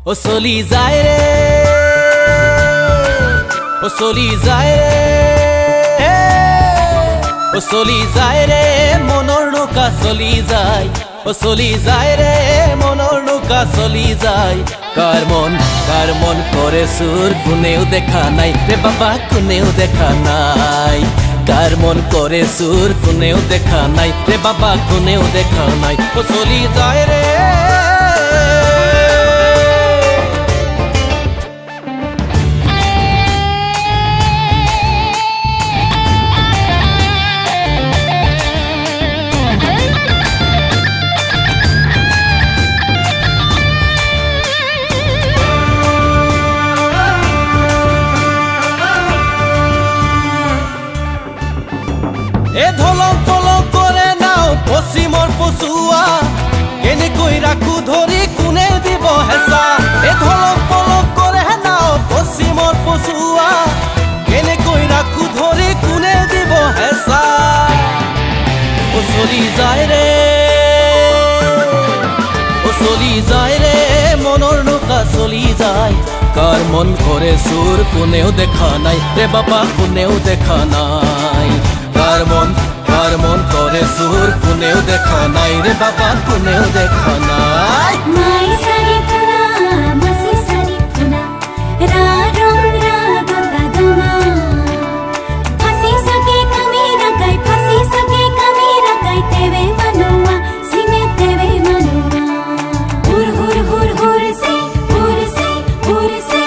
ও চলি যায় ৰে, ও চলি যায় ৰে, ও চলি যায় ৰে মনৰ নৌকা চলি যায়, ও চলি যায় ৰে মনৰ নৌকা চলি যায়। কার মন করে সুর কোনেও দেখা নাই রে বাবা, কোনেও দেখা নাই। কার মন করে সুর কোনেও দেখা নাই রে বাবা, কোনেও দেখা নাই। ও চলি যায় রে, এ ধলক পলক করে নাও পশ্চিমৰ পচুয়া, কেনেকৈ ৰাখো ধৰি কোনে দিব হেঁচা। এ ধলক পলক কৰে নাও পশ্চিমৰ পচুয়া, কেনেকৈ ৰাখো ধৰি কোনে দিব হেঁচা। ও চলি যায় ৰে, ও চলি যায় ৰে মনৰ নৌকা চলি যায়। কার মন করে সুর কোনেও দেখা নাই রে বাবা, কোনেও দেখা নাই। কার মন করে সুর কোনেও দেখা নাই রে বাবা, কোনেও দেখা নাই। মাই সারি ফুনা মাসি সারি ফুনা রা রং রা গতা দমা, ফাসি সকে কমি রাগাই, ফাসি সকে কমি রাগাই তেবে মনুয়া, সিমে তেবে মনুয়া। হুর হুর হুর হুর সে হুর সে হুর সে।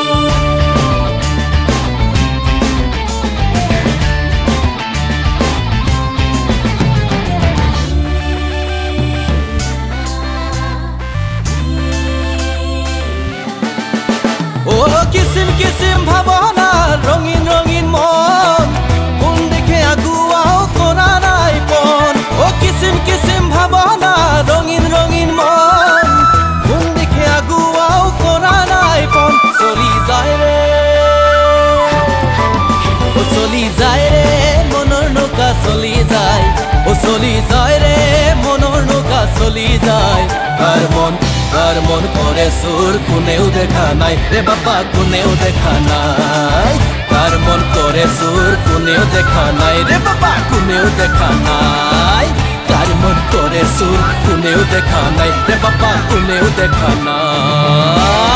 ও কিসিম কিসিম ভাবনা রঙিন রঙিন মন, কোন দিকে আগুয়াও করা নাই পন। ও কিসিম কিসিম ভাবনা রঙিন রঙিন মন, কোন দিকে আগুয়াও করা নাই পন। চলি যায় রে, ও চলি যায় রে মনৰ নৌকা চলি যায়, ও চলি যায় ৰে মনৰ নৌকা চলি যায়। কার মন করে সুর কোনেও দেখা নাই রে বাবা, কোনেও দেখা নাই। কার মন করে সুর কোনেও দেখা নাই রে বাবা, কোনেও দেখা নাই। কার মন করে সুর কোনেও দেখা নাই রে বাবা, কোনেও দেখা নাই।